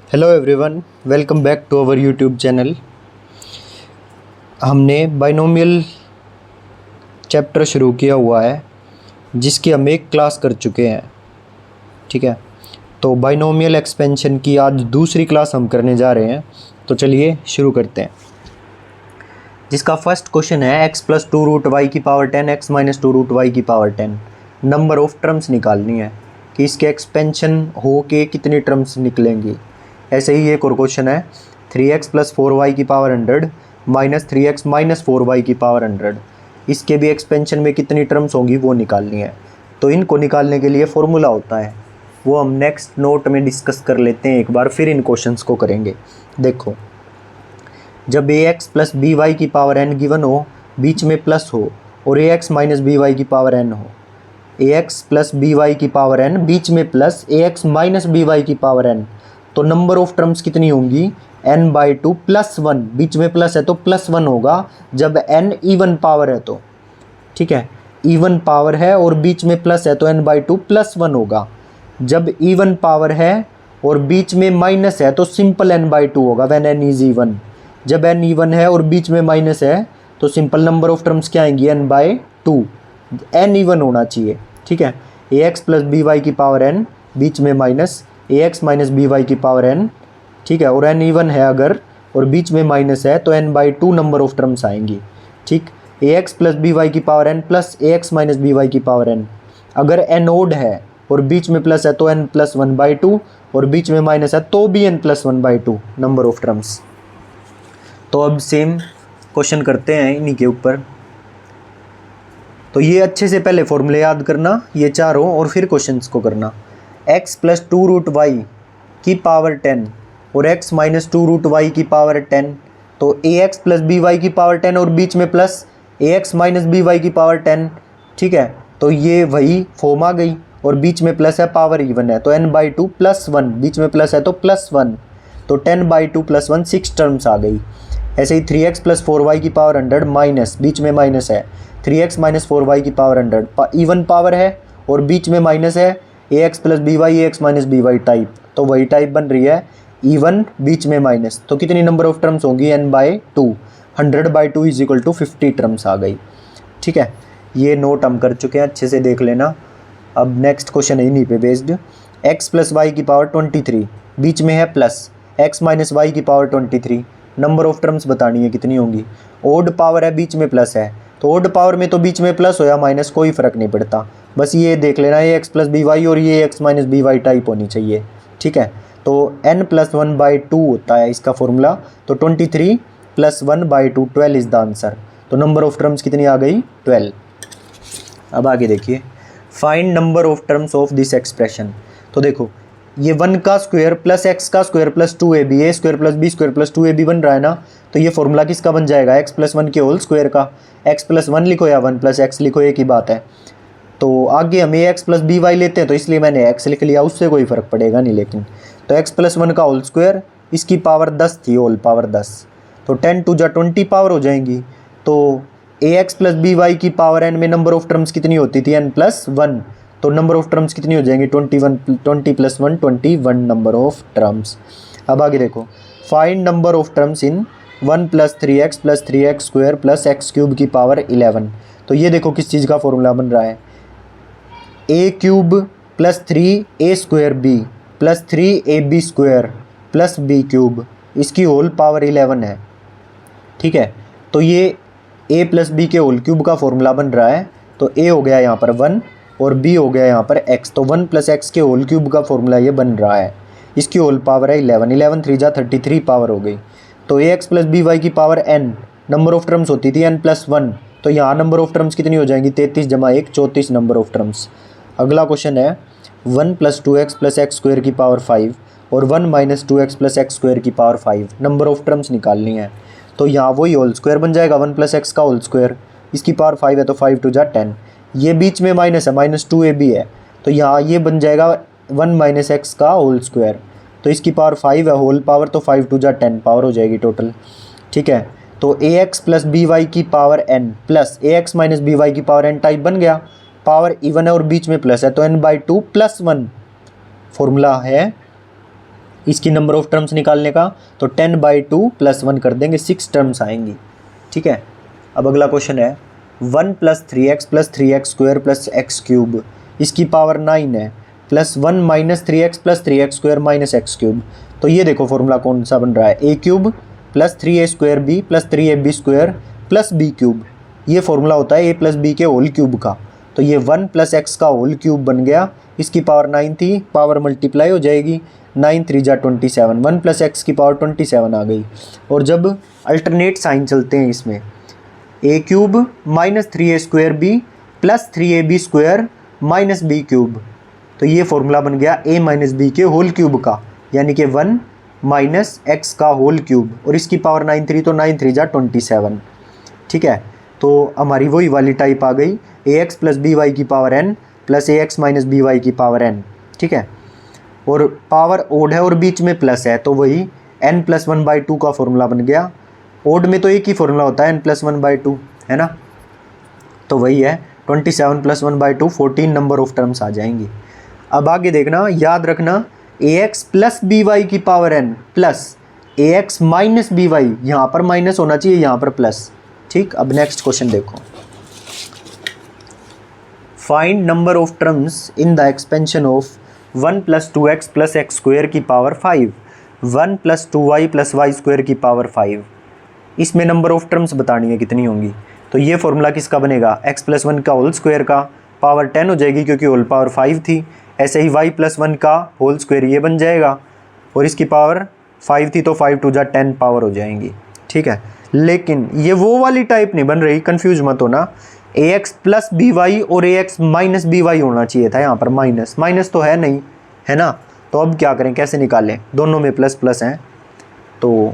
Hello everyone, welcome back to our YouTube channel. हमने binomial chapter शुरू किया हुआ है जिसकी हम एक क्लास कर चुके हैं। ठीक है, तो बाइनोमियल एक्सपेंशन की आज दूसरी क्लास हम करने जा रहे हैं। तो चलिए शुरू करते हैं। जिसका फर्स्ट क्वेश्चन है x plus two root y की power 10 x minus two root y की पावर 10। नंबर ऑफ टर्म्स निकालनी है कि इसके एक्सपेंशन हो के कितनी टर्म्स निकलेंगी। ऐसे ही एक और क्वेश्चन है 3x प्लस 4y की power 100 minus 3x minus 4y की पावर 100। इसके भी एक्सपेंशन में कितनी टर्म्स होंगी वो निकालनी है। तो इनको निकालने के लिए फॉर्मूला होता है, वो हम नेक्स्ट नोट में डिस्कस कर लेते हैं एक बार, फिर इन क्वेश्चंस को करेंगे। देखो, जब ax प्लस by की पावर n गिवन हो, बीच में प्लस हो, और ax माइनस by की पावर n हो, ax प्लस by की पावर n बीच में प्लस ax माइनस by की पावर n, तो नंबर ऑफ टर्म्स कितनी होंगी n/2 प्लस 1। बीच में प्लस है तो प्लस 1 होगा जब n इवन पावर है तो। ठीक है, इवन पावर है और बीच में प्लस है तो n/2 प्लस 1 होगा। जब इवन पावर है और बीच में माइनस है तो सिंपल n/2 होगा व्हेन n इज इवन। जब n इवन है और बीच में माइनस है तो सिंपल नंबर ऑफ टर्म्स क्या आएंगी n/2। n इवन होना चाहिए। ठीक है, ax प्लस by की पावर n बीच में माइनस ax माइनस by की पावर n। ठीक है, और n इवन है अगर और बीच में माइनस है तो n/2 नंबर ऑफ टर्म्स आएंगी। ठीक, ax प्लस by की पावर n plus ax minus by की पावर n। अगर n ओड है और बीच में प्लस है तो n प्लस 1/2 और बीच में माइनस है तो भी n plus 1/2 number of terms. तो अब सेम क्वेश्चन करते हैं इन्हीं के ऊपर। तो ये अच्छे से पहले फॉर्मूले याद करना, ये चारों, और फिर क्वेश्चंस को करना। x plus two root y की पावर 10 और x minus two root y की पावर 10, तो ax प्लस by की पावर 10 और बीच में प्लस ax माइनस by की पावर 10। ठीक है, तो ये वही फॉर्म आ गई और बीच में प्लस है, पावर इवन है तो n/2 प्लस 1, बीच में प्लस है तो प्लस 1, तो 10/2 प्लस 1 6 टर्म्स आ गई। ऐसे ही 3x प्लस 4y की पावर 100 माइनस, बीच में माइनस है, 3x माइनस 4y की पावर 100 इवन पावर है और बीच में माइनस है, ax plus by ax minus by type, तो वही टाइप बन रही है इवन बीच में माइनस। तो कितनी नंबर ऑफ टर्म्स होंगी n/2। 100/2 is equal to 50 terms आ गई। ठीक है, ये नोट हम कर चुके हैं, अच्छे से देख लेना। अब नेक्स्ट क्वेश्चन है इन्हीं पे बेस्ड। x प्लस वाई की पावर 23 बीच में है प्लस x माइनस वाई की पावर 23। नंबर ऑफ टर्म्स बतानी है कितनी होंगी। ओड पावर है, बीच में प्लस है, तो ओड पावर में तो बीच में प्लस हो या माइनस कोई फ़र्क नहीं पड़ता, बस ये देख लेना ये x प्लस by और ये x माइनस by टाइप होनी चाहिए। ठीक है, तो n प्लस 1/2 होता है इसका फॉर्मूला, तो 23 प्लस 1/2 12 इज़ द आंसर। तो नंबर ऑफ टर्म्स कितनी आ गई 12। अब आगे देखिए, find number of terms of this expression. तो देखो, ये 1 का स्क्वायर प्लस x का square plus 2ab a square plus b square plus 2ab बन रहा है ना, तो ये फॉर्मूला किसका बन जाएगा x प्लस 1 के होल स्क्वायर का। x प्लस 1 लिखो या 1 प्लस x लिखो, एक ही बात है। तो आगे हम ax प्लस by लेते हैं तो इसलिए मैंने x लिख लिया, उससे कोई फ़र्क पड़ेगा नहीं। लेकिन तो x प्लस 1 का होल स्क्वायर, इसकी पावर 10 थी, होल पावर 10, तो 10 टू जा 20 पावर हो जाएंगी। तो ax प्लस by की पावर n में नंबर ऑफ टर्म्स कितनी होती थी n प्लस 1, तो नंबर ऑफ टर्म्स कितनी हो जाएंगी 20 प्लस 1 21 नंबर ऑफ टर्म्स। अब आगे देखो, find number of terms in 1 plus 3x square plus x cube की पावर 11। तो ये देखो किस चीज़ का फॉर्मूला बन रहा है, a cube plus 3a square b plus 3ab square plus b cube, इसकी होल पावर 11 है। ठीक है, तो ये a प्लस b के होल क्यूब का फॉर्मूला बन रहा है, तो a हो गया यहाँ पर 1 और b हो गया यहाँ पर x, तो 1 प्लस x के होल क्यूब का फॉर्मूला ये बन रहा है। इसकी होल पावर है 11, 11 3 जा 33 पावर हो गई। तो ax प्लस by की पावर n, नंबर ऑफ टर्म्स होती थी n प्लस 1, तो यहाँ नंबर ऑफ टर्म्स कितनी हो जाएंगी 33 जमा 1 34 नंबर ऑफ टर्म्स। अगला क्वेश्चन है 1 plus 2x plus x square की पावर 5 और 1 minus 2x plus x square की पावर 5, नंबर ऑफ टर्म्स निकालनी है। तो यहाँ वही होल स्क्वायर बन जाएगा 1 प्लस एक्स का होल स्क्वायर, इसकी पावर 5 है तो 5 टू जा 10, ये बीच में माइनस है माइनस 2ab है, तो यहाँ ये बन जाएगा 1 माइनस एक्स का होल स्क्वायर, तो इसकी पावर 5 है, होल पावर तो 5 टू जा 10 पावर हो जाएगी टोटल। ठीक है, तो ax प्लस by की पावर n plus ax minus by की पावर n टाइप बन गया, पावर इवन है और बीच में प्लस है तो n/2 प्लस 1 फॉर्मूला है इसकी नंबर ऑफ टर्म्स निकालने का, तो 10/2 + 1 कर देंगे, 6 टर्म्स आएंगी। ठीक है, अब अगला क्वेश्चन है 1 + 3x + 3x² + x³, इसकी पावर 9 है, +1 - 3x + 3x² - x³। तो ये देखो फॉर्मूला कौन सा बन रहा है, a³ + 3a² + 3ab² + b³। ये फॉर्मूला होता है a + b के होल क्यूब का। तो ये 1 + x का होल क्यूब बन गया, इसकी पावर 9 थी, पावर मल्टीप्लाई हो जाएगी, 9 3 जा 27, 1 + x की पावर 27 आ गई। और जब अल्टरनेट साइन चलते हैं इसमें, a³ - 3a² + 3ab² - b³, तो ये फॉर्मूला बन गया a - b के होल क्यूब का, यानी कि 1 - x का होल क्यूब, और इसकी पावर 9 3, तो 9 3 जा 27। ठीक है, तो हमारी वही वाली टाइप आ गई, ax + by की पावर n + ax - by की पावर n। ठीक है, और पावर ओड है और बीच में प्लस है, तो वही n + 1/2 का फॉर्मूला बन गया। ओड में तो एक ही फॉर्मूला होता है n + 1/2, है ना, तो वही है 27 + 1/2, 14 नंबर ऑफ टर्म्स आ जाएंगी। अब आगे देखना, याद रखना ax + by की पावर n प्लस ax - by, यहाँ पर माइनस होना चाहिए, यहाँ पर प्लस। ठीक, अब नेक्स्ट क्वेश्चन देखो, find number of terms in the expansion of 1 + 2x + x² की पावर 5, 1 + 2y + y² की पावर 5। इसमें नंबर ऑफ टर्म्स बतानी है कितनी होंगी। तो ये फॉर्मूला किसका बनेगा, x + 1 का होल स्क्वायर का, पावर 10 हो जाएगी क्योंकि होल पावर 5 थी। ऐसे ही y + 1 का होल स्क्वायर ये बन जाएगा, और इसकी पावर 5 थी, तो 5 2 जा 10 पावर हो जाएंगी। ठीक है, लेकिन ये वो वाली टाइप नहीं बन रही, कंफ्यूज मत होना। ax + by और ax - by होना चाहिए था, यहाँ पर माइनस, माइनस तो है नहीं, है ना। तो अब क्या करें, कैसे निकालें, दोनों में प्लस प्लस हैं, तो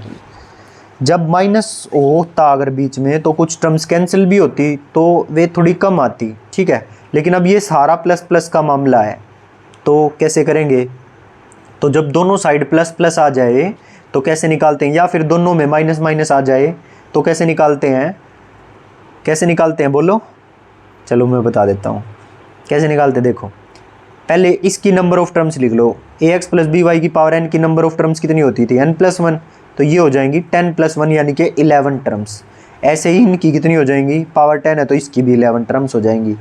जब माइनस होता अगर बीच में, तो कुछ टर्म्स कैंसिल भी होती, तो वे थोड़ी कम आती। ठीक है, लेकिन अब ये सारा प्लस प्लस का मामला है, तो कैसे करेंगे, तो जब दोनों साइड प्लस प्लस आ जाए तो कैसे निकालते हैं, या फिर दोनों में माइनस माइनस आ जाए तो कैसे निकालते हैं, कैसे निकालते हैं बोलो, चलो मैं बता देता हूँ कैसे निकालते। देखो, पहले इसकी नंबर ऑफ टर्म्स लिख लो, ax + by की पावर n की नंबर ऑफ टर्म्स कितनी होती थी, n + 1, तो ये हो जाएंगी 10 + 1 यानी कि 11 टर्म्स। ऐसे ही इनकी कितनी हो जाएंगी, पावर 10 है तो इसकी भी 11 टर्म्स हो जाएंगी।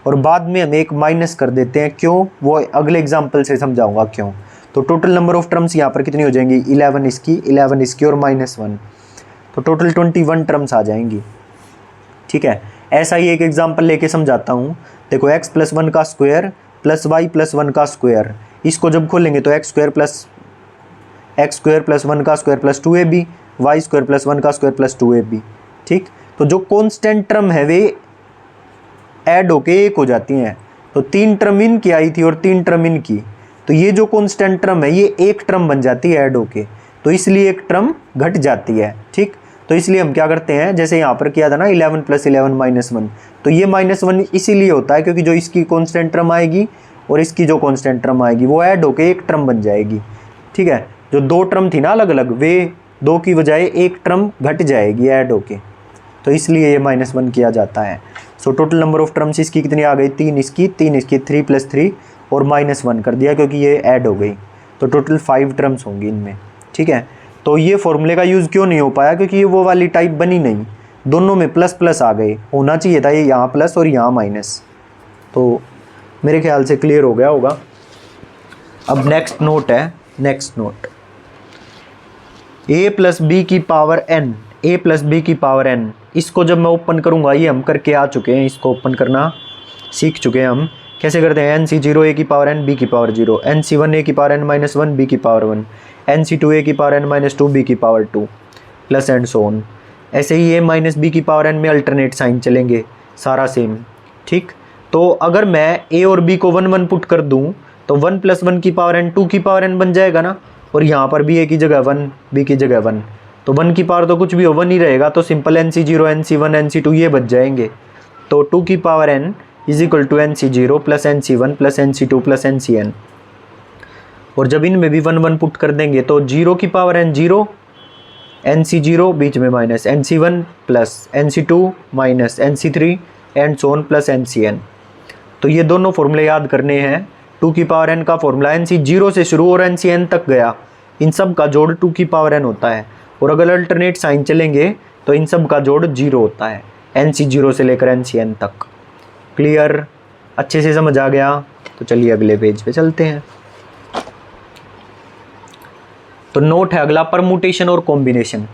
और बाद में हम एक माइनस कर देते हैं, क्यों, वो अगले एग्जाम्पल से समझाऊंगा क्यों। तो टोटल नंबर ऑफ टर्म्स यहाँ पर कितनी हो जाएंगी, 11 इसकी और -1, तो टोटल 21 टर्म्स आ जाएंगी। ठीक है, ऐसा ही एक एग्जाम्पल लेके समझाता हूँ। देखो, x + 1 का स्क्वायर + y + 1 का स्क्वायर, इसको जब खोलेंगे तो x² + 1 का स्क्वायर + 2ab, y² + 1 का स्क्वायर + 2ab। ठीक, तो जो कॉन्स्टेंट टर्म है वे ऐड होके एक हो जाती हैं, तो 3 टर्म इनकी आई थी और 3 टर्म इनकी, तो ये जो कॉन्स्टेंट टर्म है ये एक टर्म बन जाती है ऐड होके, तो इसलिए एक टर्म घट जाती है। ठीक, तो इसलिए हम क्या करते हैं, जैसे यहाँ पर किया था ना 11 + 11 - 1, तो ये -1 इसीलिए होता है क्योंकि जो इसकी कॉन्स्टेंट टर्म आएगी और इसकी जो कॉन्स्टेंट टर्म आएगी वो ऐड होके एक टर्म बन जाएगी। ठीक है, जो 2 टर्म थी ना अलग अलग, वे 2 की बजाय एक टर्म घट जाएगी ऐड होके, तो इसलिए ये -1 किया जाता है। So total number of terms इसकी कितनी आ गई, 3 इसकी 3 3 + 3 और -1 कर दिया क्योंकि ये ऐड हो गई, तो टोटल 5 टर्म्स होंगी इनमें। ठीक है, तो ये फॉर्मूले का यूज़ क्यों नहीं हो पाया, क्योंकि ये वो वाली टाइप बनी नहीं, दोनों में प्लस प्लस आ गए, होना चाहिए था ये यहाँ प्लस और यहाँ माइनस। तो मेरे ख्याल से क्लियर हो गया होगा। अब नेक्स्ट नोट है, नेक्स्ट नोट, a + b की पावर n, a + b की पावर n, इसको जब मैं ओपन करूँगा, ये हम करके आ चुके हैं, इसको ओपन करना सीख चुके हैं हम। कैसे करते हैं, nc0 a की पावर n b की पावर 0, nc1 a की पावर n - 1 b की पावर 1, nc2 a की पावर n - 2 b की power 2 plus and so on. ऐसे ही a - b की पावर n में अल्टरनेट साइन चलेंगे, सारा सेम। ठीक, तो अगर मैं a और b को 1 1 पुट कर दूं तो 1 + 1 की पावर n 2 की पावर n बन जाएगा ना, और यहाँ पर भी a की जगह 1 b की जगह 1, तो 1 की पावर तो कुछ भी हो 1 ही रहेगा, तो सिंपल nc0 nc1 nc2 ये बच जाएंगे। तो 2 की पावर n = nc0 + nc1 + nc2 + ncn, और जब इनमें भी 1 1 पुट कर देंगे तो 0 की पावर n 0, nc0 बीच में minus nc1 + nc2 - nc3 and so on + ncn। तो ये दोनों फॉर्मूले याद करने हैं। 2 की पावर n का फॉर्मूला nc0 से शुरू और ncn तक गया, इन सब का जोड़ 2 की पावर n होता है। और अगर अल्टरनेट साइन चलेंगे तो इन सब का जोड़ 0 होता है, NC0 से लेकर NCn तक। क्लियर, अच्छे से समझ आ गया? तो चलिए अगले पेज पे चलते हैं। तो नोट है अगला, परमुटेशन और कॉम्बिनेशन।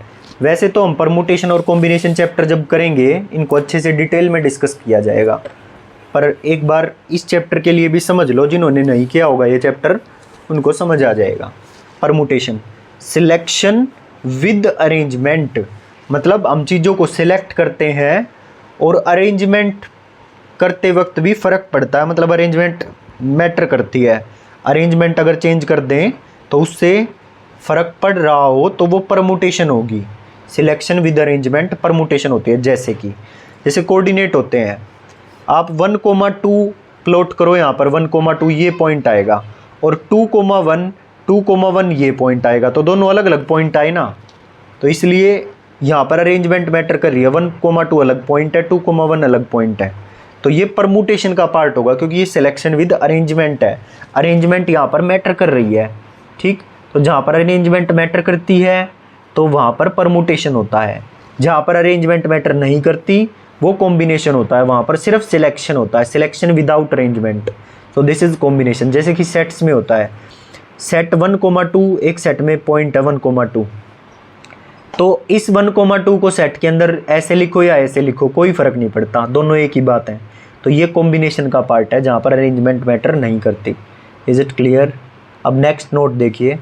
वैसे तो हम परमुटेशन और कॉम्बिनेशन चैप्टर जब करेंगे इनको अच्छे से डिटेल में डिस्कस किया जाएगा, पर एक बार इस चैप्टर के लिए भी समझ लो, जिन्होंने नहीं किया होगा ये चैप्टर उनको समझ आ जाएगा। परमुटेशन, सिलेक्शन विद अरेंजमेंट, मतलब हम चीज़ों को सिलेक्ट करते हैं और अरेंजमेंट करते वक्त भी फ़र्क पड़ता है, मतलब अरेंजमेंट मैटर करती है। अरेंजमेंट अगर चेंज कर दें तो उससे फ़र्क पड़ रहा हो तो वो परमुटेशन होगी। सिलेक्शन विद अरेंजमेंट परमुटेशन होती है। जैसे कोऑर्डिनेट होते हैं, आप 1,2 प्लॉट करो, यहाँ पर 1,2 ये पॉइंट आएगा और 2,1 ये पॉइंट आएगा, तो दोनों अलग अलग पॉइंट आए ना, तो इसलिए यहाँ पर अरेंजमेंट मैटर कर रही है। 1,2 अलग पॉइंट है, 2,1 अलग पॉइंट है, तो ये परमुटेशन का पार्ट होगा, क्योंकि ये सिलेक्शन विद अरेंजमेंट है। अरेंजमेंट यहाँ पर मैटर कर रही है, ठीक। तो जहाँ पर अरेंजमेंट मैटर करती है तो वहाँ पर परमुटेशन होता है, जहाँ पर अरेंजमेंट मैटर नहीं करती वो कॉम्बिनेशन होता है, वहाँ पर सिर्फ सिलेक्शन होता है, सिलेक्शन विदाउट अरेंजमेंट। तो दिस इज कॉम्बिनेशन। जैसे कि सेट्स में होता है, सेट 1,2 एक सेट में पॉइंट है 1,2, तो इस 1,2 को सेट के अंदर ऐसे लिखो या ऐसे लिखो कोई फ़र्क नहीं पड़ता, दोनों एक ही बात है। तो ये कॉम्बिनेशन का पार्ट है जहाँ पर अरेंजमेंट मैटर नहीं करती। Is it clear? अब नेक्स्ट नोट देखिए,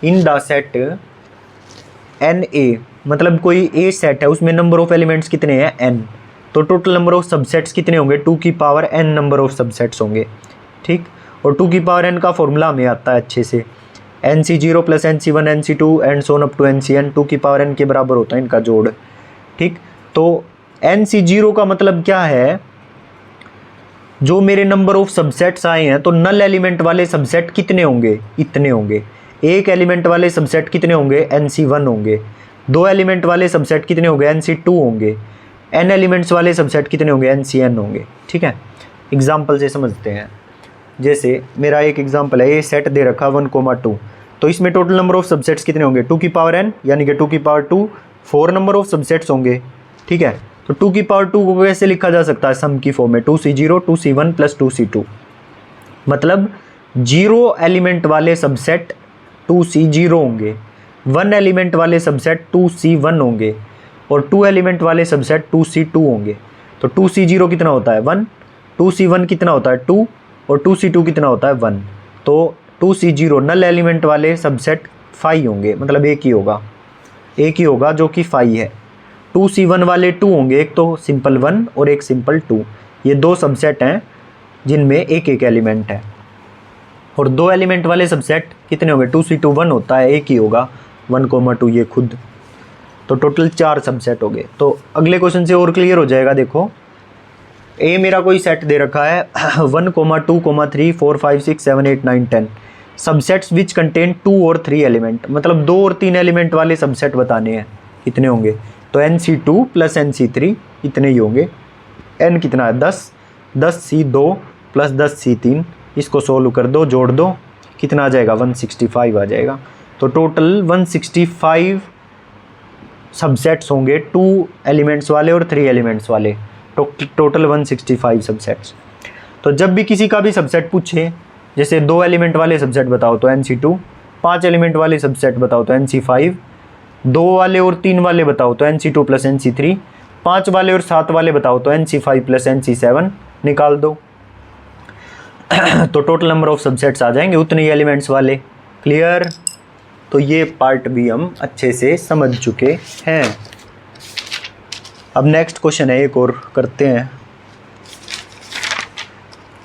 इन द सेट NA, मतलब कोई A सेट है, उसमें नंबर ऑफ एलिमेंट्स कितने हैं n, तो टोटल नंबर ऑफ सबसेट्स कितने होंगे 2 की पावर n नंबर ऑफ सबसेट्स होंगे, ठीक। और 2 की पावर n का फॉर्मूला हमें आता है अच्छे से, NC0 plus NC1 NC2 and so on up to NCn, 2 की पावर n के बराबर होता है इनका जोड़, ठीक। तो NC0 का मतलब क्या है, जो मेरे नंबर ऑफ सबसेट्स आए हैं तो नल एलिमेंट वाले सबसेट कितने होंगे, इतने होंगे। एक एलिमेंट वाले सबसेट कितने होंगे, NC1 होंगे। 2 एलिमेंट वाले सबसेट कितने होंगे, NC2 होंगे। n एलिमेंट्स वाले सबसेट कितने होंगे, NCn होंगे, ठीक है। एग्जाम्पल से समझते हैं। जैसे मेरा एक एग्जाम्पल है, ये सेट दे रखा 1,2, तो इसमें टोटल नंबर ऑफ सबसेट्स कितने होंगे 2 की पावर n, यानी कि 2 की पावर 2 4 नंबर ऑफ सबसेट्स होंगे, ठीक है। तो 2 की पावर 2 को कैसे लिखा जा सकता है, सम की फॉर्म में 2C0 2C1 प्लस 2C2, मतलब 0 एलिमेंट वाले सबसेट 2C0 होंगे, 1 एलिमेंट वाले सबसेट 2C1 होंगे और 2 एलिमेंट वाले सबसेट 2C2 होंगे। तो 2C0 कितना होता है 1, 2C1 कितना होता है 2 और 2C2 कितना होता है 1। तो 2C0 नल एलिमेंट वाले सबसेट 5 होंगे, मतलब एक ही होगा जो कि 5 है। 2C1 वाले 2 होंगे, एक तो सिंपल 1 और एक सिंपल 2, ये 2 सबसेट हैं जिनमें एक एक एलिमेंट है। और 2 एलिमेंट वाले सबसेट कितने होंगे 2C2 1 होता है, एक ही होगा 1,2 ये खुद, तो टोटल 4 सबसेट हो गए। तो अगले क्वेश्चन से और क्लियर हो जाएगा। देखो ए मेरा कोई सेट दे रखा है 1,2, 3, 4, 5, 6, 7, 8, 9, 10 सबसेट्स विच कंटेन 2 और 3 एलिमेंट, मतलब 2 और 3 एलिमेंट वाले सबसेट बताने हैं, कितने होंगे। तो NC2 प्लस NC3 इतने ही होंगे। n कितना है 10, 10C2 प्लस 10C3, इसको सोल्व कर दो, जोड़ दो, कितना आ जाएगा 165 आ जाएगा। तो टोटल 165 सबसेट्स होंगे 2 एलिमेंट्स वाले और 3 एलिमेंट्स वाले, टोटल 165 सबसेट्स। तो जब भी किसी का भी सबसेट पूछे, जैसे 2 एलिमेंट वाले सबसेट बताओ तो NC2, 5 एलिमेंट वाले सबसेट बताओ तो NC5, 2 वाले और 3 वाले बताओ तो NC2 प्लस NC3, 5 वाले और 7 वाले बताओ तो NC5 प्लस NC7, निकाल दो। तो टोटल नंबर ऑफ सबसेट्स आ जाएंगे उतने ही एलिमेंट्स वाले। क्लियर? तो ये पार्ट भी हम अच्छे से समझ चुके हैं। अब नेक्स्ट क्वेश्चन है, एक और करते हैं।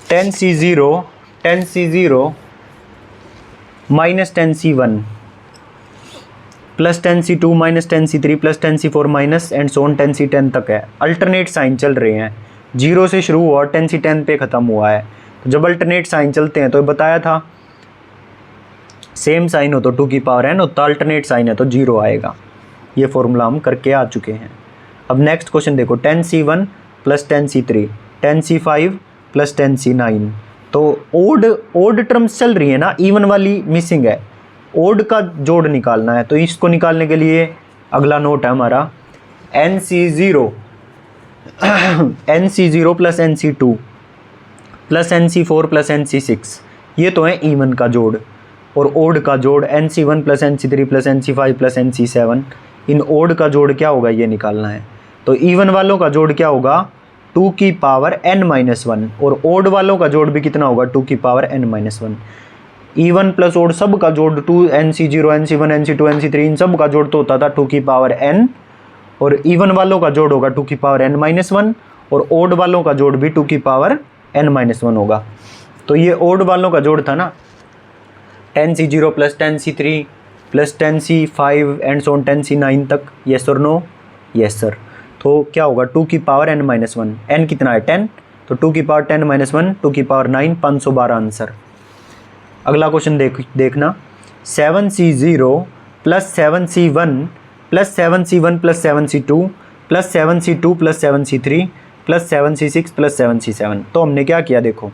10C0 minus 10C1 plus 10C2 minus 10C3 plus 10C4 minus and so on 10C10 तक है। अल्टरनेट साइन चल रहे हैं, 0 से शुरू हुआ और 10C10 पे ख़त्म हुआ है। तो जब अल्टरनेट साइन चलते हैं तो बताया था सेम साइन हो तो 2 की पावर n होता, अल्टरनेट साइन है तो 0 आएगा। ये फॉर्मूला हम करके आ चुके हैं। अब नेक्स्ट क्वेश्चन देखो, 10C1 plus 10C3, 10C5 plus 10C9, तो ओड टर्म्स चल रही है ना, इवन वाली मिसिंग है। ओड का जोड़ निकालना है। तो इसको निकालने के लिए अगला नोट है हमारा NC0 NC0 plus NC2 plus NC4 plus NC6, ये तो है इवन का जोड़। और ओड का जोड़ NC1 plus NC3 plus NC5 plus NC7, इन ओड का जोड़ क्या होगा ये निकालना है। तो इवन वालों का जोड़ क्या होगा 2 की पावर n-1, और ओड वालों का जोड़ भी कितना होगा 2 की power n-1। Even plus odd सब का जोड़ 2 NC0 NC1 NC2 NC3 इन सब का जोड़ तो होता था 2 की पावर n, और इवन वालों का जोड़ होगा 2 की पावर n-1, और ओड वालों का जोड़ भी 2 की पावर n-1 होगा। तो ये ओड वालों का जोड़ था ना 10C0 plus 10C3 plus 10C5 and so on 10C9 तक, येस और नो, येस सर। तो क्या होगा 2 की पावर n-1, n कितना है 10, तो 2 की पावर 10-1 2 की पावर 9, 512 आंसर। अगला क्वेश्चन देखना 7C0 plus 7C1 plus 7C1 plus 7C2 plus 7C2 plus 7C3 plus 7C6 plus 7C7। तो हमने क्या किया देखो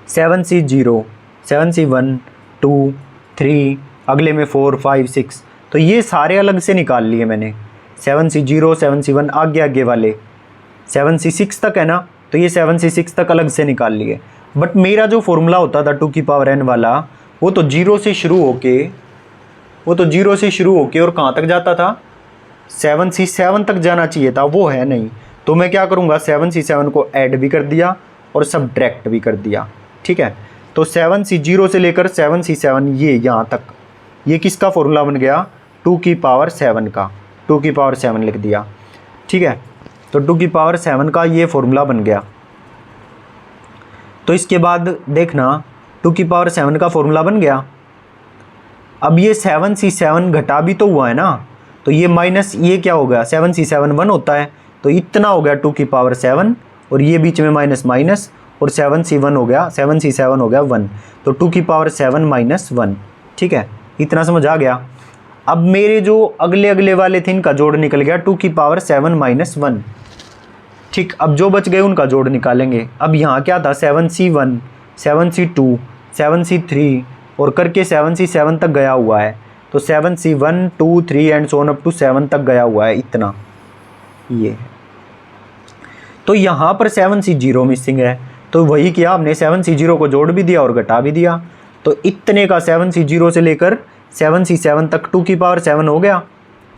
7C0 7C1 2 3 अगले में 4 5 6, तो ये सारे अलग से निकाल लिए मैंने। 7C0 7C1 आगे वाले 7C6 तक है ना, तो ये 7C6 तक अलग से निकाल लिए। बट मेरा जो फॉर्मूला होता था 2 की पावर n वाला, वो तो 0 से शुरू होके और कहाँ तक जाता था 7C7 तक जाना चाहिए था, वो है नहीं। तो मैं क्या करूँगा 7C7 को ऐड भी कर दिया और सब्ट्रैक्ट भी कर दिया, ठीक है। तो 7C0 से लेकर 7C7 ये यहाँ तक, ये किसका फॉर्मूला बन गया 2 की पावर 7 का, 2 की पावर 7 लिख दिया, ठीक है। तो 2 की पावर 7 का ये फॉर्मूला बन गया। तो इसके बाद देखना 2 की पावर 7 का फॉर्मूला बन गया। अब ये 7C7 घटा भी तो हुआ है ना, तो ये माइनस ये क्या हो गया 7C7 1 होता है, तो इतना हो गया 2 की पावर 7, और ये बीच में माइनस माइनस, और 7C1 हो गया 7C7 हो गया 1, तो 2 की पावर 7 माइनस 1, ठीक है। इतना समझ आ गया। अब मेरे जो अगले वाले थे इनका जोड़ निकल गया 2 की पावर 7 माइनस 1, ठीक। अब जो बच गए उनका जोड़ निकालेंगे। अब यहाँ क्या था 7C1 7C2 7C3 और करके 7C7 तक गया हुआ है, तो 7C1 2 3 and so on up to 7 तक गया हुआ है, इतना ये है। तो यहाँ पर 7C0 मिसिंग है, तो वही किया हमने 7C0 को जोड़ भी दिया और घटा भी दिया। तो इतने का 7C0 से लेकर 7C7 तक 2 की पावर 7 हो गया,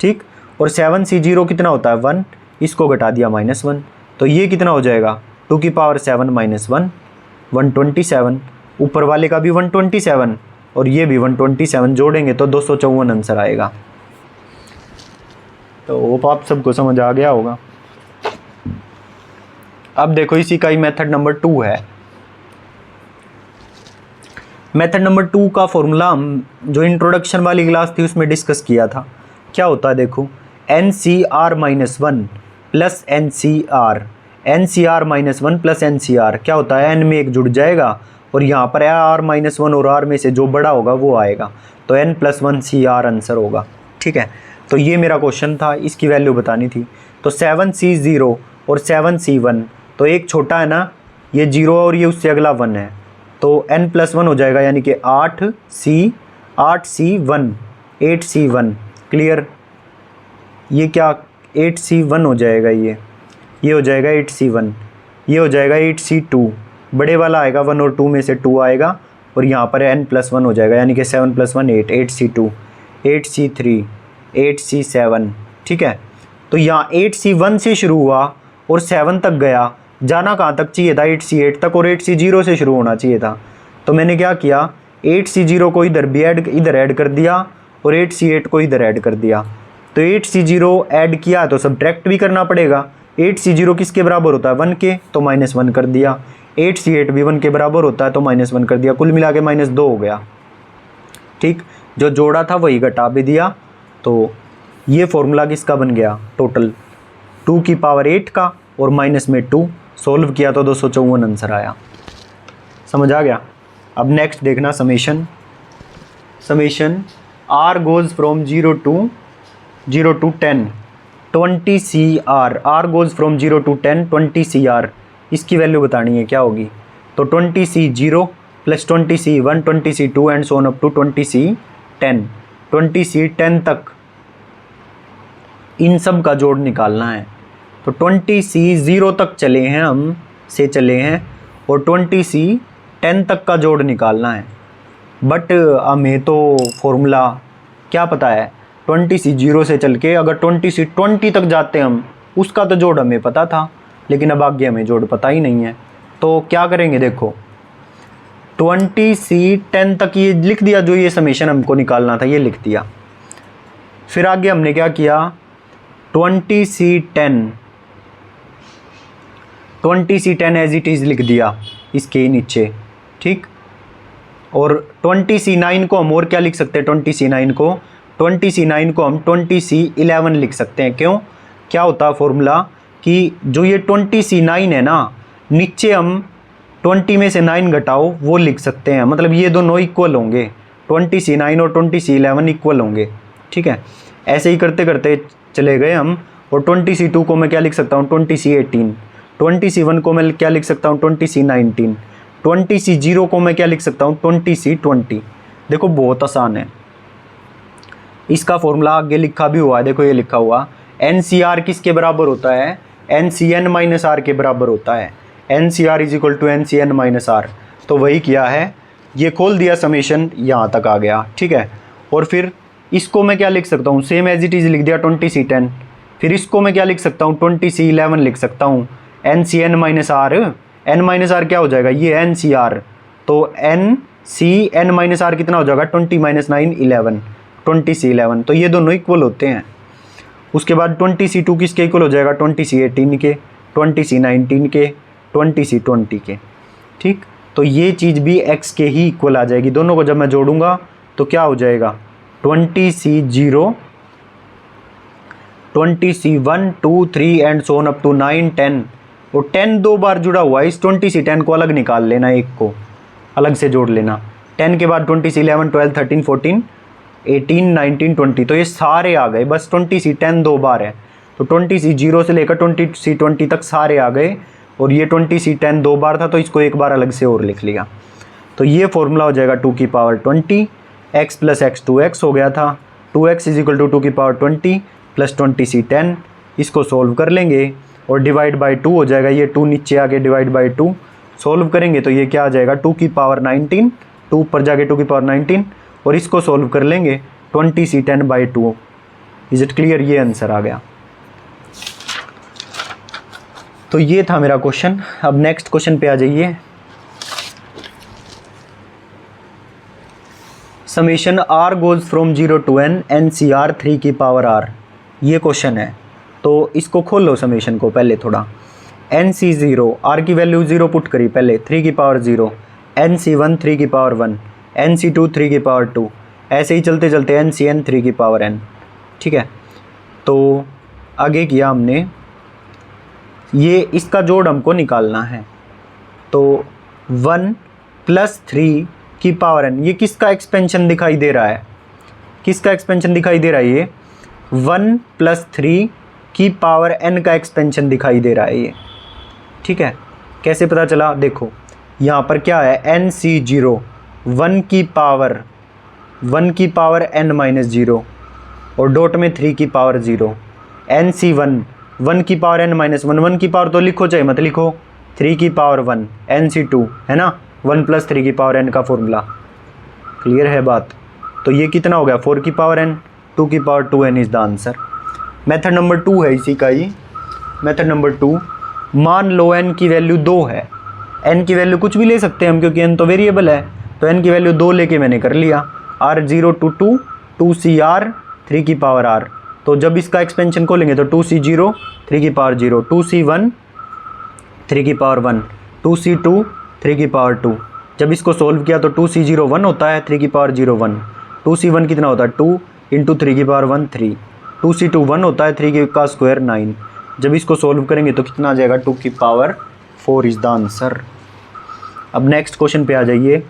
ठीक। और 7C0 कितना होता है 1, इसको घटा दिया -1, तो ये कितना हो जाएगा 2 की पावर 7 माइनस 1 127। ऊपर वाले का भी 127 और ये भी 127, जोड़ेंगे तो 254 आंसर आएगा। तो वो आप सबको समझ आ गया होगा। अब देखो इसी का ही मेथड नंबर 2 है। मेथड नंबर 2 का फॉर्मूला हम जो इंट्रोडक्शन वाली क्लास थी उसमें डिस्कस किया था। क्या होता है देखो NCR-1 plus NCR, NCR -1 plus NCR क्या होता है n में एक जुड़ जाएगा और यहाँ पर R-1 और R में से जो बड़ा होगा वो आएगा, तो n+1 CR आंसर होगा, ठीक है। तो ये मेरा क्वेश्चन था, इसकी वैल्यू बतानी थी। तो 7C0 और 7C1, तो एक छोटा है ना ये 0 और ये उससे अगला 1 है, तो n+1 हो जाएगा, यानी कि 8C1 8C1 क्लियर। ये क्या 8C1 हो जाएगा, ये हो जाएगा 8C1, ये हो जाएगा 8C2, बड़े वाला आएगा 1 और 2 में से 2 आएगा, और यहाँ पर n+1 हो जाएगा, यानी कि 7+1 8 8C2 8C3 8C7, ठीक है। तो यहाँ 8C1 से शुरू हुआ और 7 तक गया, जाना कहाँ तक चाहिए था 8C8 तक, और 8C0 से शुरू होना चाहिए था। तो मैंने क्या किया 8C0 को इधर ऐड कर दिया और 8C8 को इधर ऐड कर दिया। तो 8C0 ऐड किया तो सब्ट्रैक्ट भी करना पड़ेगा। 8C0 किसके बराबर होता है 1 के, तो -1 कर दिया। 8C8 भी 1 के बराबर होता है तो -1 कर दिया, कुल मिला के -2 हो गया, ठीक। जो जोड़ा था वही घटा भी दिया। तो ये फॉर्मूला किसका बन गया टोटल 2 की पावर 8 का और माइनस में 2, सोल्व किया तो 254 आंसर आया। समझ आ गया। अब नेक्स्ट देखना summation R goes from 0 to 10 20 CR, R goes from 0 to 10 20 CR, इसकी वैल्यू बतानी है क्या होगी। तो 20C0 plus 20C1 20C2 and so on up to 20C 10, 20C10 तक इन सब का जोड़ निकालना है। तो 20C0 तक चले हैं हम से चले हैं और 20C10 तक का जोड़ निकालना है। बट हमें तो फॉर्मूला क्या पता है, 20C0 से चल के अगर 20C20 तक जाते हम, उसका तो जोड़ हमें पता था, लेकिन अब आगे हमें जोड़ पता ही नहीं है। तो क्या करेंगे, देखो 20C10 तक ये लिख दिया, जो ये समेशन हमको निकालना था ये लिख दिया। फिर आगे हमने क्या किया, 20C10 एज इट इज़ लिख दिया इसके नीचे, ठीक। और 20C9 को हम और क्या लिख सकते हैं, 20C9 को हम 20C11 लिख सकते हैं। क्यों, क्या होता है फॉर्मूला कि जो ये 20C9 है ना, नीचे हम 20 में से 9 घटाओ वो लिख सकते हैं, मतलब ये दोनों इक्वल होंगे, 20C9 और 20C11 इक्वल होंगे, ठीक है। ऐसे ही करते करते चले गए हम। और 20C2 को मैं क्या लिख सकता हूँ, 20C18, 20C1 को मैं क्या लिख सकता हूँ, 20C19, 20C0 को मैं क्या लिख सकता हूँ, 20C20। देखो बहुत आसान है, इसका फॉर्मूला आगे लिखा भी हुआ है, देखो ये लिखा हुआ, NCR किसके बराबर होता है, NCN-R के बराबर होता है। NCR is equal to NCN-R। तो वही किया है, ये खोल दिया समेशन, यहाँ तक आ गया, ठीक है। और फिर इसको मैं क्या लिख सकता हूँ, सेम एज इट इज़ लिख दिया 20C10। फिर इसको मैं क्या लिख सकता हूँ, 20C11 लिख सकता हूँ, NCN-R। N-R क्या हो जाएगा, ये NCR, तो NCN-R कितना हो जाएगा, 20-9 11, 20C11। तो ये दोनों इक्वल होते हैं। उसके बाद 20C2 किसके इक्वल हो जाएगा, 20C18 के, 20C19 के, 20C20 के, ठीक। तो ये चीज़ भी x के ही इक्वल आ जाएगी। दोनों को जब मैं जोड़ूंगा तो क्या हो जाएगा, 20C0, 20C1, 2, 3 and so on up to 9, 10। और 10 दो बार जुड़ा हुआ है, इस 20C10 को अलग निकाल लेना, एक को अलग से जोड़ लेना। 10 के बाद 20C11, 12, 13, 14, 18, 19, 20। तो ये सारे आ गए, बस 20C10 दो बार है, तो 20C0 से लेकर 20C20 तक सारे आ गए। और ये 20C10 दो बार था, तो इसको एक बार अलग से और लिख लिया। तो ये फॉर्मूला हो जाएगा 2 की power 20, x plus x 2x हो गया था, 2x इज इक्वल टू 2 की पावर 20 प्लस 20C10। इसको सोल्व कर लेंगे और डिवाइड बाई 2 हो जाएगा, ये 2 नीचे आके डिवाइड बाई 2 सोल्व करेंगे तो ये क्या आ जाएगा, 2 की पावर 19, 2 ऊपर जाके 2 की पावर 19। और इसको सोल्व कर लेंगे 20C10/2। इज इट क्लियर, ये आंसर आ गया। तो ये था मेरा क्वेश्चन। अब नेक्स्ट क्वेश्चन पे आ जाइए। Summation r goes from 0 to n NCR 3 की पावर r, ये क्वेश्चन है। तो इसको खोल लो समेशन को पहले थोड़ा। NC0 r की वैल्यू 0 पुट करी पहले, 3 की पावर 0, NC1 3 की पावर 1, NC2 3 की पावर 2, ऐसे ही चलते चलते NCN 3 की पावर n, ठीक है। तो आगे किया हमने, ये इसका जोड़ हमको निकालना है। तो 1 + 3 की पावर n, ये किसका एक्सपेंशन दिखाई दे रहा है, किसका एक्सपेंशन दिखाई दे रहा है, ये 1 + 3 की पावर n का एक्सपेंशन दिखाई दे रहा है ये, ठीक है। कैसे पता चला, देखो यहाँ पर क्या है, NC0 1 की पावर n-0 और डॉट में 3 की पावर 0, NC1 1 की पावर n-1, 1 की पावर तो लिखो चाहे मत लिखो, 3 की पावर 1, NC2 है ना, 1 + 3 की पावर n का फॉर्मूला, क्लियर है बात। तो ये कितना हो गया, 4 की पावर n, 2 की power 2n is the answer. Method number 2 है इसी का ही। मेथड नंबर 2, मान लो n की वैल्यू 2 है, n की वैल्यू कुछ भी ले सकते हैं हम क्योंकि n तो वेरिएबल है, तो n की वैल्यू 2 लेके मैंने कर लिया, R0 to 2, 2CR 3 की पावर r। तो जब इसका एक्सपेंशन खोलेंगे तो 2C0 3 की पावर 0, 2C1 3 की पावर 1, 2C2 3 की पावर 2। जब इसको सोल्व किया तो 2C0 1 होता है, 3 की पावर 0 1, 2C1 कितना होता है 2 × 3 की पावर 1 3, 2C2 1 होता है, 3 का स्क्वायर 9। जब इसको सोल्व करेंगे तो कितना आ जाएगा, 2 की पावर 4 इज़ द आंसर। अब नेक्स्ट क्वेश्चन पे आ जाइए।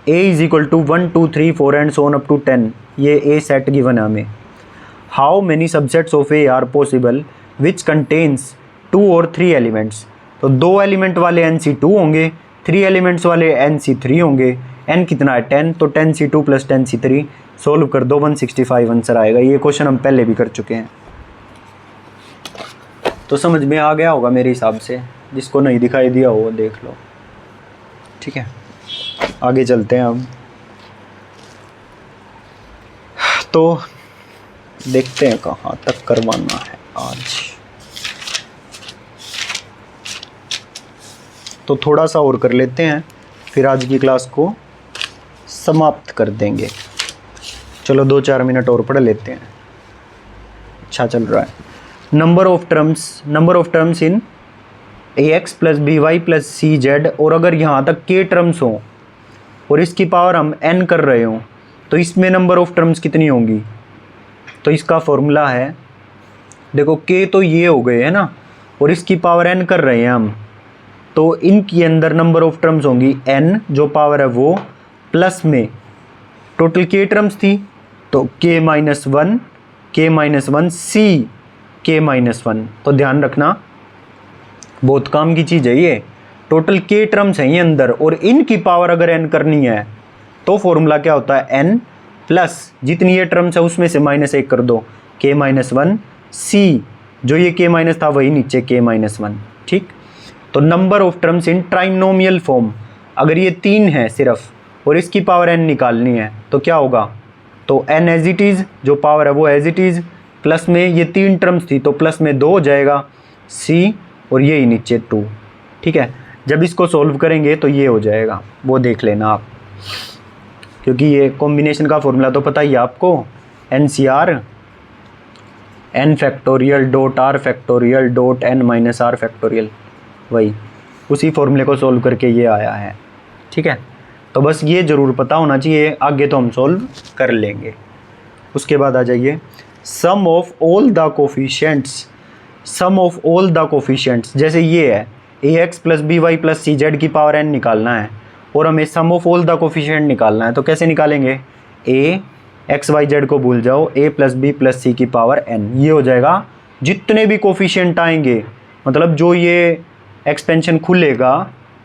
A is equal to 1 2 3 4 and so on up to 10, ये A सेट गिवन है हमें। How many subsets of A are possible which contains 2 और 3 एलिमेंट्स। तो 2 एलिमेंट वाले NC2 होंगे, 3 एलिमेंट्स वाले NC3 होंगे। n कितना है 10, तो 10C2 + 10C3 सोल्व कर दो 165 आंसर आएगा। ये क्वेश्चन हम पहले भी कर चुके हैं, तो समझ में आ गया होगा मेरे हिसाब से। जिसको नहीं दिखाई दिया हो वो देख लो, ठीक है। आगे चलते हैं हम, तो देखते हैं कहाँ तक करवाना है आज। तो थोड़ा सा और कर लेते हैं, फिर आज की क्लास को समाप्त कर देंगे। चलो 2-4 मिनट और पढ़ लेते हैं, अच्छा चल रहा है। Number of terms in ax + by + cz, और अगर यहाँ तक k टर्म्स हों और इसकी पावर हम n कर रहे हों, तो इसमें नंबर ऑफ टर्म्स कितनी होंगी? तो इसका फॉर्मूला है, देखो k तो ये हो गए है ना, और इसकी पावर n कर रहे हैं हम, तो इनके अंदर नंबर ऑफ टर्म्स होंगी n, जो पावर है वो, प्लस में टोटल k टर्म्स थी तो k - 1, k - 1 c k - 1। तो ध्यान रखना, बहुत काम की चीज़ है ये। टोटल k टर्म्स हैं ये अंदर, और इनकी पावर अगर n करनी है तो फॉर्मूला क्या होता है, n प्लस जितनी ये टर्म्स है उसमें से -1 कर दो, k - 1 c, जो ये k माइनस था वही नीचे k - 1, ठीक। तो number of terms in trinomial form, अगर ये 3 है सिर्फ और इसकी पावर n निकालनी है तो क्या होगा, तो n एज इट इज़, जो पावर है वो एज इट इज़, प्लस में ये 3 टर्म्स थी तो प्लस में 2 हो जाएगा c, और ये ही नीचे 2, ठीक है। जब इसको सॉल्व करेंगे तो ये हो जाएगा, वो देख लेना आप, क्योंकि ये कॉम्बिनेशन का फॉर्मूला तो पता ही है आपको, NCR n factorial dot r factorial dot n - r factorial, वही उसी फॉर्मूले को सॉल्व करके ये आया है, ठीक है। तो बस ये ज़रूर पता होना चाहिए, आगे तो हम सॉल्व कर लेंगे। उसके बाद आ जाइए, सम ऑफ ऑल द कोफिशिएंट्स, जैसे ये है ax + by + cz की पावर n निकालना है, और हमें सम ऑफ ऑल द कोफिशिएंट निकालना है, तो कैसे निकालेंगे, a x y z को भूल जाओ, a + b + c की पावर n, ये हो जाएगा जितने भी कोफिशिएंट आएंगे, मतलब जो ये एक्सपेंशन खुलेगा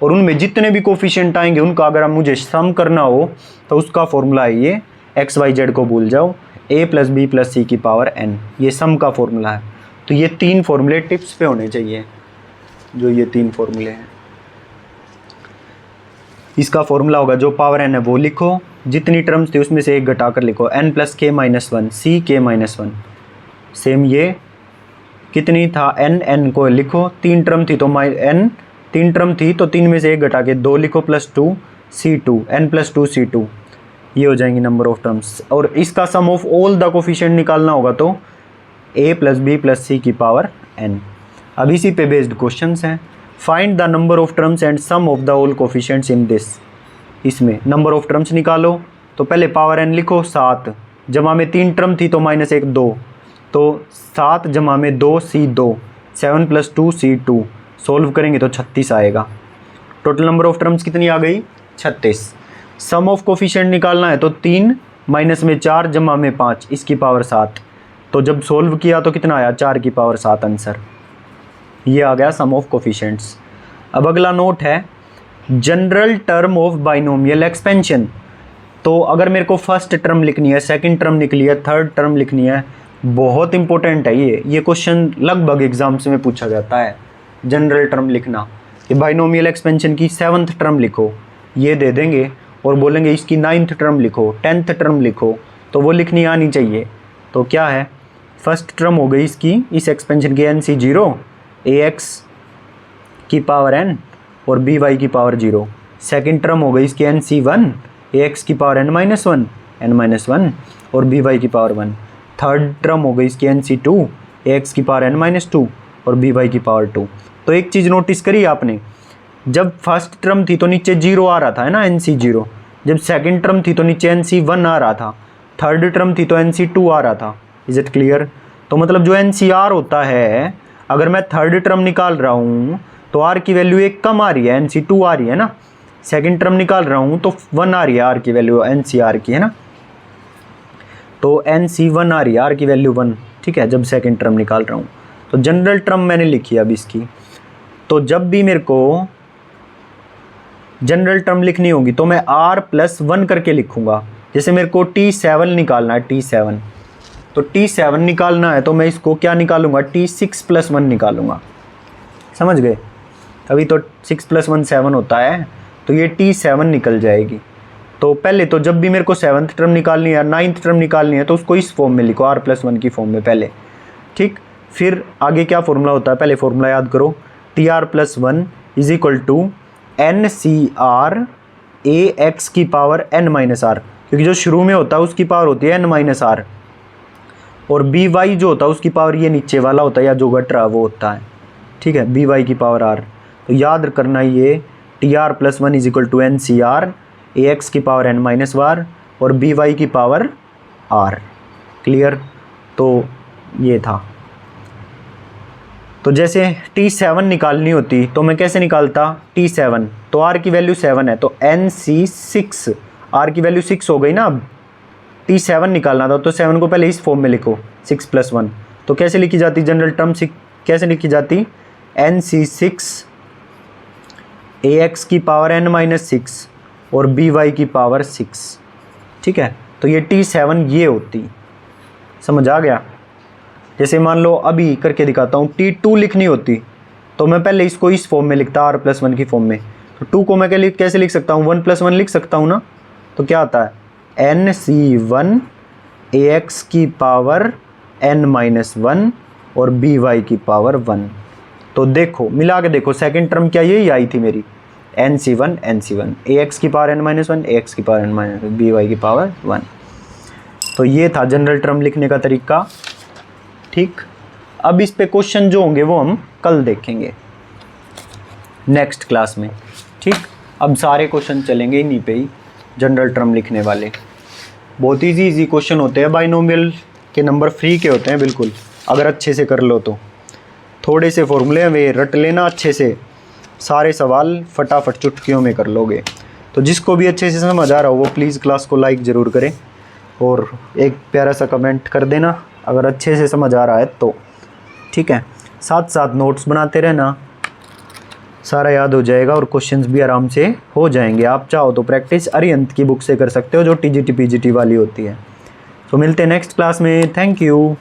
और उनमें जितने भी कोफिशिएंट आएंगे उनका अगर हम मुझे सम करना हो तो उसका फॉर्मूला है ये, एक्स वाई जेड को भूल जाओ, a + b + c की पावर n, ये सम का फॉर्मूला है। तो ये 3 फॉर्मूले टिप्स पे होने चाहिए, जो ये 3 फॉर्मूले हैं। इसका फॉर्मूला होगा, जो पावर n है वो लिखो, जितनी टर्म्स थी उसमें से एक घटा कर लिखो, n + k - 1 c k - 1। Same ये कितनी था n को लिखो, 3 टर्म थी तो n 3 टर्म थी तो 3 में से एक घटा के 2 लिखो, +2 c2, n + 2 c2, ये हो जाएंगी नंबर ऑफ टर्म्स। और इसका sum of all the coefficient निकालना होगा तो a + b + c की पावर n। अब इसी पे बेस्ड क्वेश्चंस हैं, find the number of terms and sum of the all coefficients in this. इसमें नंबर ऑफ टर्म्स निकालो, तो पहले पावर n लिखो 7, जमा में 3 टर्म थी तो -1 2, तो 7 जमा में 2 c2, 7 + 2 c2, सोल्व करेंगे तो 36 आएगा। टोटल नंबर ऑफ टर्म्स कितनी आ गई, 36। सम ऑफ कोफिशिएंट निकालना है तो 3 माइनस में 4 जमा में 5, इसकी पावर 7, तो जब सोल्व किया तो कितना आया, 4 की पावर 7 आंसर। ये आ गया सम ऑफ कोफिशिएंट्स। अब अगला नोट है general term of binomial expansion. तो अगर मेरे को फर्स्ट टर्म लिखनी है, सेकंड टर्म लिख लिया, थर्ड टर्म लिखनी है, बहुत इंपॉर्टेंट है ये क्वेश्चन लगभग एग्जाम्स में पूछा जाता है। जनरल टर्म लिखना कि बाइनोमियल एक्सपेंशन की 7th टर्म लिखो, ये दे देंगे और बोलेंगे इसकी 9th टर्म लिखो, 10th टर्म लिखो, तो वो लिखनी आनी चाहिए। तो क्या है, फर्स्ट टर्म हो गई इसकी, इस एक्सपेंशन की NC0, ax की पावर n और by की पावर 0। सेकंड टर्म हो गई इसकी NC1, ax की पावर n-1, n-1 और by की पावर 1। थर्ड टर्म हो गई इसकी NC2, ax की पावर n-2 और by की पावर 2। तो एक चीज़ नोटिस करी आपने, जब फर्स्ट टर्म थी तो नीचे 0 आ रहा था, है ना, NC0। जब सेकंड टर्म थी तो नीचे NC1 आ रहा था, थर्ड टर्म थी तो NC2 आ रहा था। Is it clear? तो मतलब जो NCR होता है, अगर मैं थर्ड टर्म निकाल रहा हूँ तो R की वैल्यू एक कम आ रही है, NC2 आ रही है ना। सेकंड टर्म निकाल रहा हूँ तो 1 आ रही है R की वैल्यू, NCR की, है ना। तो NC1 आ रही है, R की वैल्यू 1, ठीक है, जब सेकंड टर्म निकाल रहा हूँ। तो जनरल टर्म मैंने लिखी अब इसकी। तो जब भी मेरे को जनरल टर्म लिखनी होगी तो मैं r+1 करके लिखूंगा। जैसे मेरे को T7 निकालना है, T7, तो T7 निकालना है तो मैं इसको क्या निकालूंगा, T6+1 निकालूंगा। समझ गए? अभी तो 6+1 7 होता है, तो ये T7 निकल जाएगी। तो पहले तो जब भी मेरे को 7th टर्म निकालनी है, 9th टर्म निकालनी है, तो उसको इस फॉर्म में लिखो, r+1 की फॉर्म में पहले, ठीक। फिर आगे क्या फॉर्मूला होता है, पहले फॉर्मूला याद करो, Tr+1 = NCr ax की पावर n-r, क्योंकि जो शुरू में होता है उसकी पावर होती है n-r, और by जो होता है उसकी पावर ये नीचे वाला होता है या जो घट रहा वो होता है, ठीक है, by की पावर r। तो याद करना ये Tr+1 = NCr ax की पावर n-r और by की पावर r। क्लियर? तो ये था। तो जैसे T7 निकालनी होती तो मैं कैसे निकालता, T7, तो r की वैल्यू 7 है तो NC6, r की वैल्यू 6 हो गई ना। अब T7 निकालना था तो 7 को पहले इस फॉर्म में लिखो, 6+1। तो कैसे लिखी जाती जनरल टर्म, कैसे लिखी जाती, NC6 ax की पावर n-6 और by की पावर 6, ठीक है। तो ये T7 ये होती, समझ आ गया? जैसे मान लो अभी करके दिखाता हूँ, T2 लिखनी होती तो मैं पहले इसको इस फॉर्म में लिखता, r+1 की फॉर्म में। तो 2 को मैं कैसे लिख सकता हूँ, 1+1 लिख सकता हूँ ना। तो क्या आता है, NC1 ax की पावर n-1 और by की पावर 1। तो देखो मिला के देखो, सेकंड टर्म क्या यही आई थी मेरी, NC1 ax की पावर n-1 ax की पावर n-1 by की पावर 1। तो ये था जनरल टर्म लिखने का तरीका, ठीक। अब इस पे क्वेश्चन जो होंगे वो हम कल देखेंगे नेक्स्ट क्लास में, ठीक। अब सारे क्वेश्चन चलेंगे इन्हीं पे ही, जनरल टर्म लिखने वाले। बहुत इजी क्वेश्चन होते हैं, बाइनोमियल के नंबर फ्री के होते हैं बिल्कुल, अगर अच्छे से कर लो तो। थोड़े से फॉर्मूले हैं वे रट लेना अच्छे से, सारे सवाल फटाफट चुटकियों में कर लोगे। तो जिसको भी अच्छे से समझ आ रहा हो वो प्लीज़ क्लास को लाइक ज़रूर करें और एक प्यारा सा कमेंट कर देना अगर अच्छे से समझ आ रहा है तो, ठीक है। साथ साथ नोट्स बनाते रहना, सारा याद हो जाएगा और क्वेश्चंस भी आराम से हो जाएंगे। आप चाहो तो प्रैक्टिस अरिहंत की बुक से कर सकते हो जो TGT PGT वाली होती है। तो मिलते हैं नेक्स्ट क्लास में, थैंक यू।